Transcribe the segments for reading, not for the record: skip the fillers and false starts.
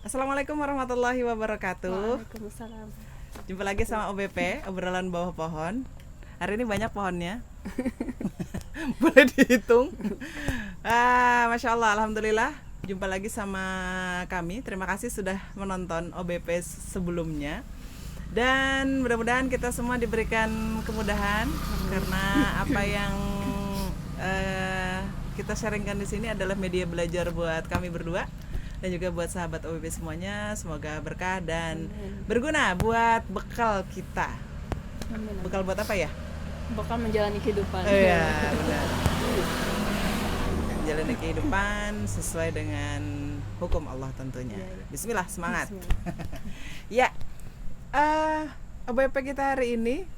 Assalamualaikum warahmatullahi wabarakatuh. Waalaikumsalam. Jumpa lagi sama OBP, obrolan bawah pohon. Hari ini banyak pohonnya. Boleh dihitung. Masya Allah, alhamdulillah. Jumpa lagi sama kami. Terima kasih sudah menonton OBP sebelumnya. Dan mudah-mudahan kita semua diberikan kemudahan karena apa yang kita sharingkan di sini adalah media belajar buat kami berdua dan juga buat sahabat OBP semuanya. Semoga berkah dan berguna buat bekal kita. Bekal buat apa ya? Bekal menjalani kehidupan. Iya, benar. Menjalani kehidupan sesuai dengan hukum Allah tentunya. Bismillah, semangat. Ya, OBP kita hari ini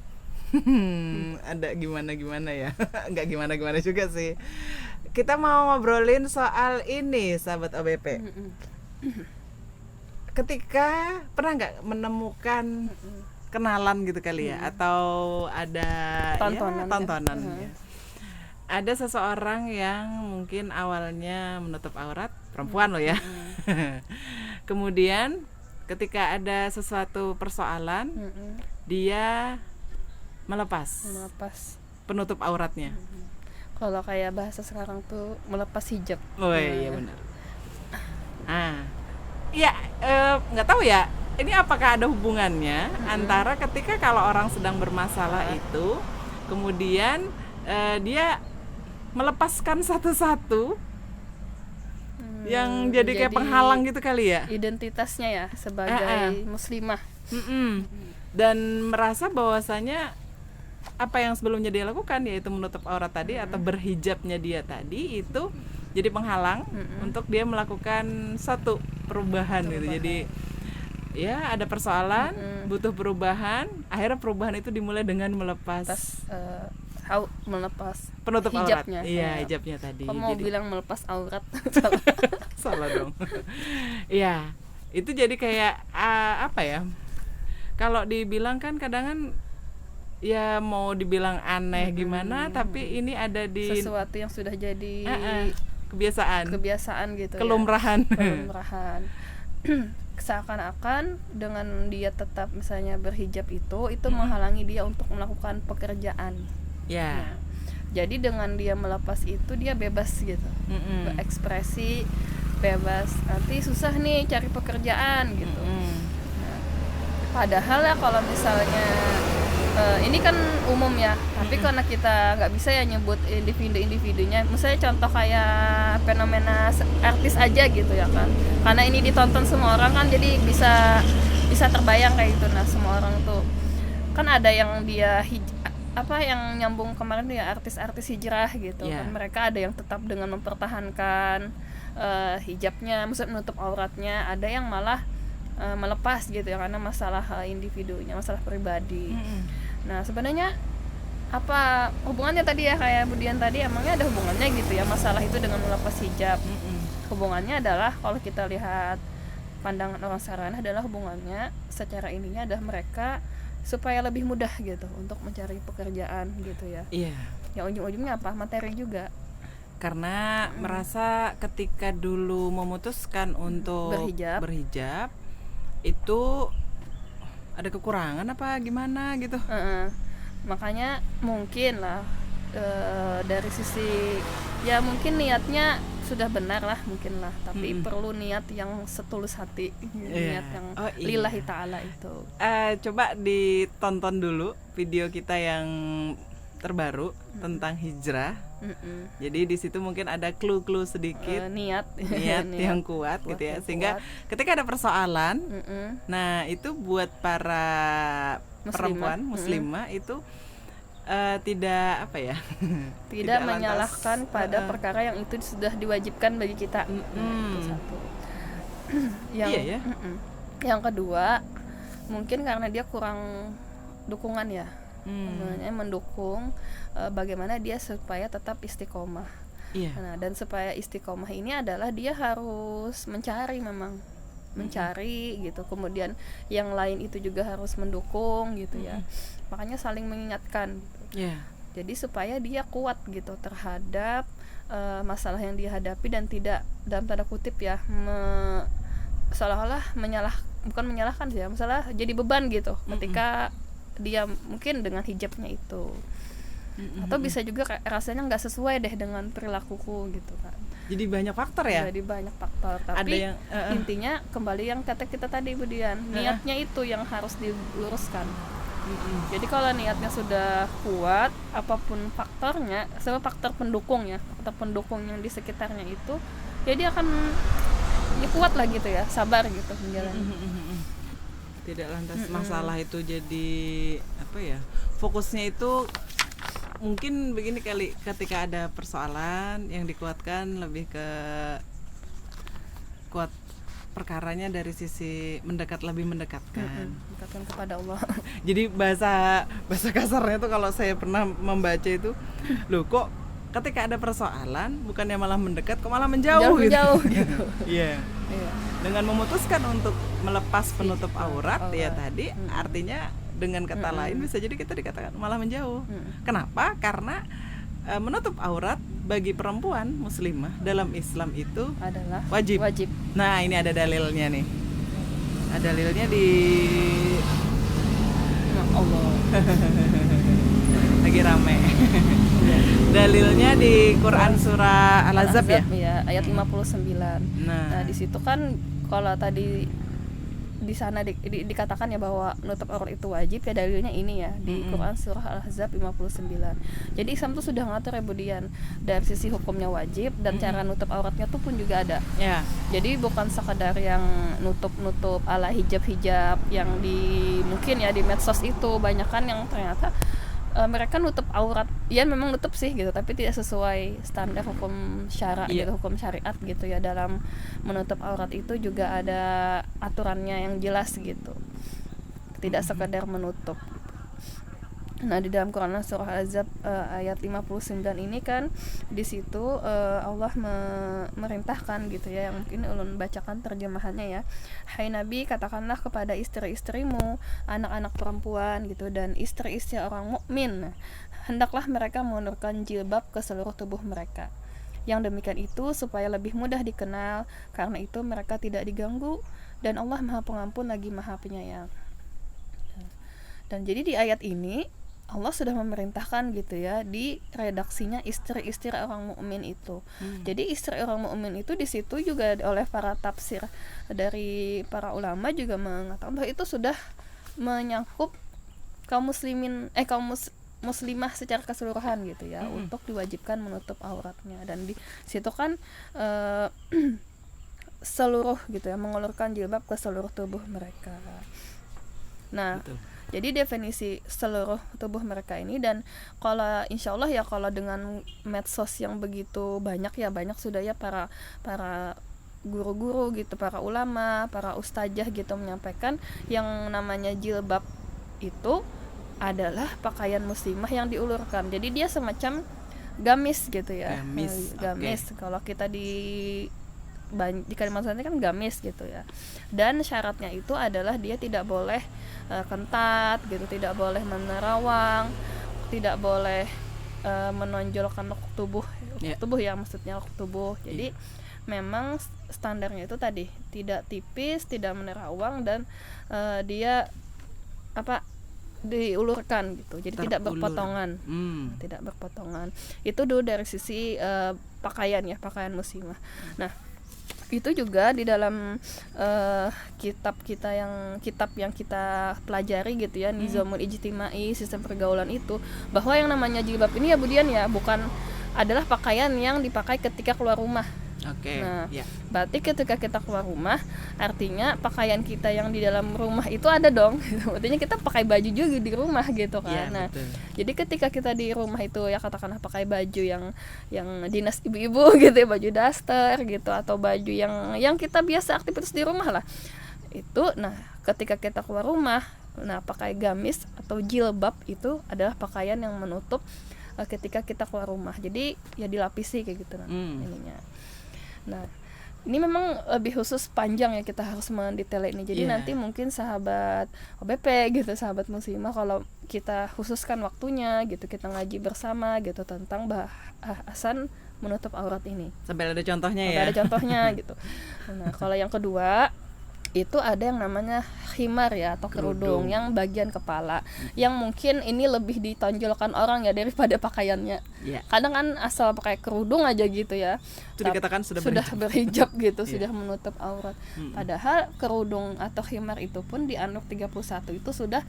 ada gimana ya? Enggak gimana juga sih. Kita mau ngobrolin soal ini, sahabat OBP. Ketika pernah nggak menemukan kenalan gitu kali ya, atau ada tontonan ya. Ada seseorang yang mungkin awalnya menutup aurat, perempuan loh ya. Kemudian ketika ada sesuatu persoalan, dia melepas penutup auratnya. Kalau kayak bahasa sekarang tuh melepas hijab. Oh iya benar. Ya nggak tahu ya. Ini apakah ada hubungannya antara ketika kalau orang sedang bermasalah itu, kemudian dia melepaskan satu-satu yang jadi kayak penghalang gitu kali ya. Identitasnya ya sebagai muslimah. Dan merasa bahwasanya apa yang sebelumnya dia lakukan, yaitu menutup aurat tadi atau berhijabnya dia tadi, itu jadi penghalang untuk dia melakukan satu perubahan gitu. Jadi ya ada persoalan, butuh perubahan. Akhirnya perubahan itu dimulai dengan melepas penutup hijabnya. Aurat. Iya, hijabnya tadi. Kamu mau bilang melepas aurat? Salah dong. Iya, itu jadi kayak apa ya? Kalau dibilang kan kadang kan ya mau dibilang aneh gimana, tapi ini ada di sesuatu yang sudah jadi kebiasaan gitu, kelumrahan. Kelumrahan. Seakan-akan dengan dia tetap misalnya berhijab itu menghalangi dia untuk melakukan pekerjaan. Ya. Jadi dengan dia melepas itu dia bebas gitu, berekspresi bebas. Nanti susah nih cari pekerjaan gitu. Padahal ya kalau misalnya ini kan umum ya, tapi karena kita nggak bisa ya nyebut individu-individunya. Misalnya contoh kayak fenomena artis aja gitu ya kan, karena ini ditonton semua orang kan, jadi bisa terbayang kayak gitu. Nah semua orang tuh kan ada yang dia yang nyambung kemarin tuh ya, artis-artis hijrah gitu kan. Mereka ada yang tetap dengan mempertahankan hijabnya, maksudnya menutup auratnya. Ada yang malah melepas gitu ya karena masalah individunya, masalah pribadi. Nah sebenarnya apa hubungannya tadi ya, kayak Budian tadi, emangnya ada hubungannya gitu ya masalah itu dengan melepas hijab? Hubungannya adalah kalau kita lihat pandangan orang sekarang adalah hubungannya secara ininya adalah mereka supaya lebih mudah gitu untuk mencari pekerjaan gitu ya. Iya. Yang ujung-ujungnya apa? Materi juga. Karena merasa ketika dulu memutuskan untuk berhijab itu ada kekurangan apa gimana gitu. Makanya mungkin lah dari sisi ya mungkin niatnya sudah benar lah mungkin lah, tapi perlu niat yang setulus hati, niat yang lillahi ta'ala itu. Coba ditonton dulu video kita yang terbaru tentang hijrah. Jadi di situ mungkin ada clue-clue sedikit, niat yang kuat gitu ya, sehingga ketika ada persoalan, nah itu buat para perempuan muslimah itu tidak apa ya, tidak menyalahkan pada perkara yang itu sudah diwajibkan bagi kita. Itu satu. Yang kedua mungkin karena dia kurang dukungan ya, mendukung bagaimana dia supaya tetap istiqomah. Nah, dan supaya istiqomah ini adalah dia harus mencari gitu, kemudian yang lain itu juga harus mendukung gitu ya. Makanya saling mengingatkan gitu. Jadi supaya dia kuat gitu terhadap masalah yang dihadapi dan tidak dalam tanda kutip ya seolah-olah bukan menyalahkan sih ya, masalah jadi beban gitu ketika dia mungkin dengan hijabnya itu. Atau bisa juga kayak rasanya nggak sesuai deh dengan perilakuku gitu kan. Jadi banyak faktor ya? Jadi banyak faktor, tapi intinya kembali yang kata kita tadi Bu Dian, niatnya itu yang harus diluruskan. Jadi kalau niatnya sudah kuat, apapun faktornya, semua faktor pendukung ya, atau pendukung yang di sekitarnya itu, ya dia akan kuat lah gitu ya, sabar gitu menjalani. Tidak lantas masalah itu jadi apa ya, fokusnya itu mungkin begini kali, ketika ada persoalan yang dikuatkan lebih ke kuat perkaranya dari sisi lebih mendekatkan kepada Allah. Jadi bahasa kasarnya tuh kalau saya pernah membaca itu, loh kok ketika ada persoalan bukannya malah mendekat, kok malah menjauh gitu. Iya. Dengan memutuskan untuk melepas penutup aurat ya tadi, artinya dengan kata lain bisa jadi kita dikatakan malah menjauh. Kenapa? Karena menutup aurat bagi perempuan muslimah dalam Islam itu adalah wajib. Nah, ini ada dalilnya nih. Ada dalilnya di Allah. Lagi rame. Dalilnya di Quran surah Al-Ahzab ya, ayat 59. Nah, di situ kan kalau tadi di sana dikatakan ya bahwa menutup aurat itu wajib, ya dalilnya ini ya di Quran surah Al-Ahzab 59. Jadi Islam tuh sudah ngatur ya Bu Dian, dari sisi hukumnya wajib dan cara nutup auratnya tuh pun juga ada. Jadi bukan sekadar yang nutup ala hijab yang mungkin ya di medsos itu banyak kan yang ternyata mereka nutup aurat, ya memang nutup sih gitu, tapi tidak sesuai standar hukum gitu, hukum syariat gitu ya. Dalam menutup aurat itu juga ada aturannya yang jelas gitu, tidak sekedar menutup. Nah, di dalam Quran surah Al-Ahzab ayat 59 ini kan di situ Allah merintahkan gitu ya, yang mungkin ulun bacakan terjemahannya ya. Hai Nabi, katakanlah kepada istri-istrimu, anak-anak perempuan gitu, dan istri-istri orang mukmin, hendaklah mereka mengundurkan jilbab ke seluruh tubuh mereka. Yang demikian itu supaya lebih mudah dikenal, karena itu mereka tidak diganggu, dan Allah Maha Pengampun lagi Maha Penyayang. Dan jadi di ayat ini Allah sudah memerintahkan gitu ya di redaksinya istri-istri orang mukmin itu. Jadi istri orang mukmin itu di situ juga oleh para tafsir dari para ulama juga mengatakan bahwa itu sudah menyangkut kaum muslimah secara keseluruhan gitu ya, untuk diwajibkan menutup auratnya. Dan di situ kan seluruh gitu ya, mengulurkan jilbab ke seluruh tubuh mereka. Nah, betul. Jadi definisi seluruh tubuh mereka ini, dan kalau insya Allah ya, kalau dengan medsos yang begitu banyak sudah ya para guru-guru gitu, para ulama, para ustazah gitu menyampaikan yang namanya jilbab itu adalah pakaian muslimah yang diulurkan. Jadi dia semacam gamis gitu ya. Gamis. Okay. Kalau kita di Kalimantan kan gamis gitu ya. Dan syaratnya itu adalah dia tidak boleh kentat gitu, tidak boleh menerawang, tidak boleh menonjolkan tubuh ya, maksudnya tubuh. Jadi memang standarnya itu tadi tidak tipis, tidak menerawang, dan dia diulurkan gitu. Jadi tidak berpotongan. Tidak berpotongan. Itu dulu dari sisi pakaian muslimah. Nah, itu juga di dalam kitab yang kita pelajari gitu ya, Nizamul Ijtimai, sistem pergaulan itu, bahwa yang namanya jilbab ini ya Bu Dian ya, bukan adalah pakaian yang dipakai ketika keluar rumah. Nah, berarti ketika kita keluar rumah, artinya pakaian kita yang di dalam rumah itu ada dong. Artinya kita pakai baju juga di rumah gitu kan. Nah, betul. Jadi ketika kita di rumah itu ya, katakanlah pakai baju yang dinas ibu-ibu gitu ya, baju daster gitu, atau baju yang kita biasa aktivitas di rumah lah. Itu, nah ketika kita keluar rumah, nah pakai gamis atau jilbab itu adalah pakaian yang menutup ketika kita keluar rumah. Jadi ya dilapisi kayak gitu ininya. Nah, ini memang lebih khusus panjang ya, kita harus mendetail ini. Jadi nanti mungkin sahabat OBP gitu, sahabat muslimah, kalau kita khususkan waktunya gitu, kita ngaji bersama gitu tentang bahasan menutup aurat ini. Sampai ada contohnya gitu. Nah, kalau yang kedua itu ada yang namanya khimar ya, atau kerudung yang bagian kepala, yang mungkin ini lebih ditonjolkan orang ya daripada pakaiannya. Kadang kan asal pakai kerudung aja gitu ya, itu dikatakan sudah berhijab gitu, sudah menutup aurat. Padahal kerudung atau khimar itu pun di An-Nur 31 itu sudah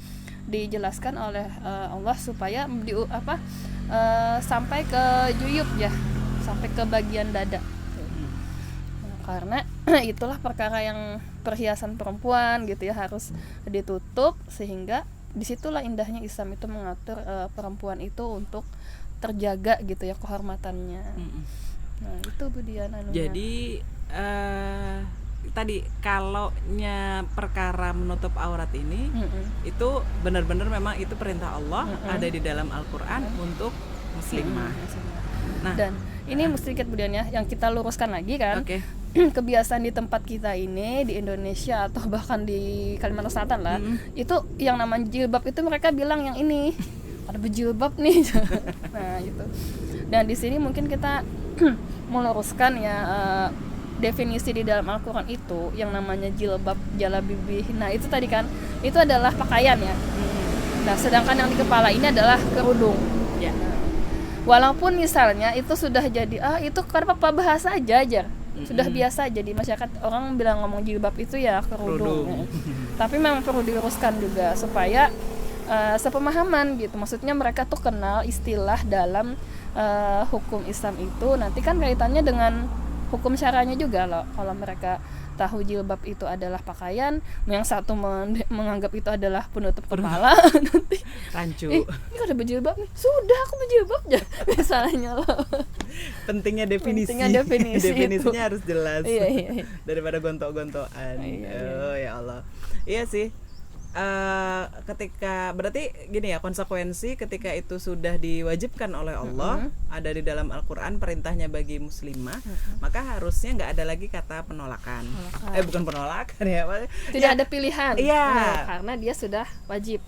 dijelaskan oleh Allah supaya sampai ke juyub ya, sampai ke bagian dada. Karena itulah perkara yang perhiasan perempuan gitu ya, harus ditutup, sehingga disitulah indahnya Islam itu mengatur perempuan itu untuk terjaga gitu ya kehormatannya. Nah itu Bu Diana. Jadi tadi kalaunya perkara menutup aurat ini itu benar-benar memang itu perintah Allah, ada di dalam Al-Quran untuk muslimah. Nah, dan ini sedikit Bu Diana yang kita luruskan lagi kan. Kebiasaan di tempat kita ini di Indonesia atau bahkan di Kalimantan Selatan lah, itu yang namanya jilbab itu mereka bilang yang ini ada berjilbab nih. Nah itu. Dan di sini mungkin kita meluruskan ya definisi di dalam Al-Quran itu yang namanya jilbab, jalabibih. Nah itu tadi kan itu adalah pakaian ya. Nah sedangkan yang di kepala ini adalah kerudung. Walaupun misalnya itu sudah jadi itu karena bahasa aja. Sudah biasa jadi masyarakat orang bilang ngomong jilbab itu ya kerudung. Tapi memang perlu diluruskan juga supaya sepemahaman gitu. Maksudnya mereka tuh kenal istilah dalam hukum Islam itu, nanti kan kaitannya dengan hukum syara'nya juga loh. Kalau mereka tahu jilbab itu adalah pakaian, yang satu menganggap itu adalah penutup kepala, nanti rancu. Ini ada berjilbab nih, sudah aku berjilbab aja, misalnya loh. Pentingnya definisi. Definisinya harus jelas. Iya. Daripada gontok-gontokan. Oh ya Allah. Iya sih. Ketika berarti gini ya, konsekuensi ketika itu sudah diwajibkan oleh Allah, ada di dalam Al-Quran perintahnya bagi muslimah, maka harusnya nggak ada lagi kata penolakan. Bukan penolakan ya, tidak ada pilihan. Iya. Karena dia sudah wajib.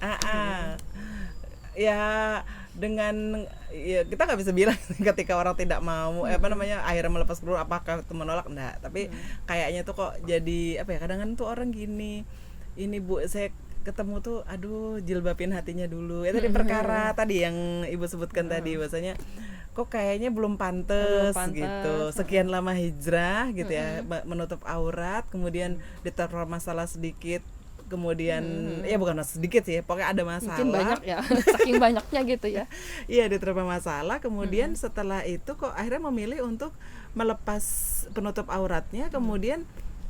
Ya dengan ya kita nggak bisa bilang ketika orang tidak mau akhirnya melepas kerudung apakah itu menolak, enggak. Tapi kayaknya tuh kok jadi kadang-kadang tuh orang gini, ini Bu saya ketemu tuh aduh jilbabin hatinya dulu. Tadi perkara tadi yang Ibu sebutkan tadi, bahwasanya kok kayaknya belum pantes gitu. Sekian lama hijrah gitu ya, menutup aurat, kemudian diterpa masalah sedikit, kemudian ya bukan sedikit sih, pokoknya ada masalah. Mungkin banyak ya, saking banyaknya gitu ya. Iya, diterpa masalah, kemudian setelah itu kok akhirnya memilih untuk melepas penutup auratnya, kemudian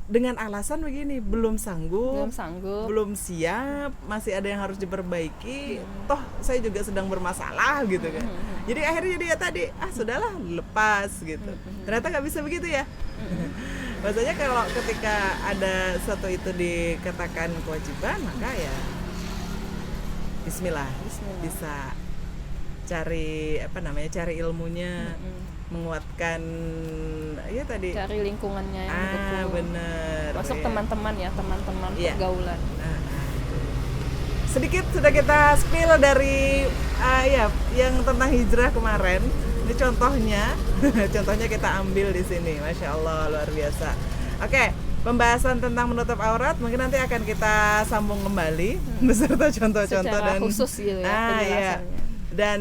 dengan alasan begini, belum sanggup, belum siap, masih ada yang harus diperbaiki, toh saya juga sedang bermasalah gitu kan. Jadi akhirnya dia tadi sudahlah lepas gitu. Ternyata nggak bisa begitu ya. Maksudnya kalau ketika ada sesuatu itu dikatakan kewajiban, maka ya Bismillah. Bisa cari cari ilmunya, menguatkan ya tadi, cari lingkungannya yang mendukung. Bener, masuk teman-teman pergaulan. Sedikit sudah kita spill dari yang tentang hijrah kemarin. Ini contohnya kita ambil di sini. Masya Allah, luar biasa. Oke, pembahasan tentang menutup aurat mungkin nanti akan kita sambung kembali beserta contoh-contoh secara dan khusus gitu ya penjelasannya. Dan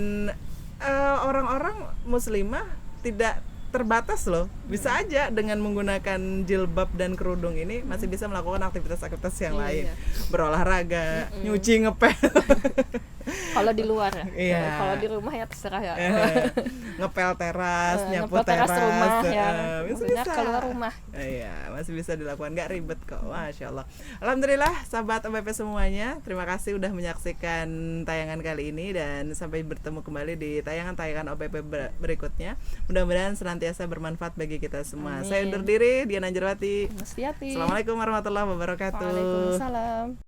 orang-orang muslimah tidak terbatas loh, bisa aja dengan menggunakan jilbab dan kerudung ini masih bisa melakukan aktivitas-aktivitas yang lain, berolahraga, nyuci, ngepel. Kalau di luar ya, kalau di rumah ya terserah ya. Ngepel teras, nyapu teras rumah ya, bisa keluar rumah. Iya, masih bisa dilakukan, nggak ribet kok. Masya Allah. Alhamdulillah, sahabat OBP semuanya, terima kasih udah menyaksikan tayangan kali ini, dan sampai bertemu kembali di tayangan-tayangan OBP berikutnya. Mudah-mudahan senantiasa bermanfaat bagi kita semua. Amin. Saya undur diri, Diana Jerwati. Mustiati. Assalamualaikum warahmatullahi wabarakatuh. Waalaikumsalam.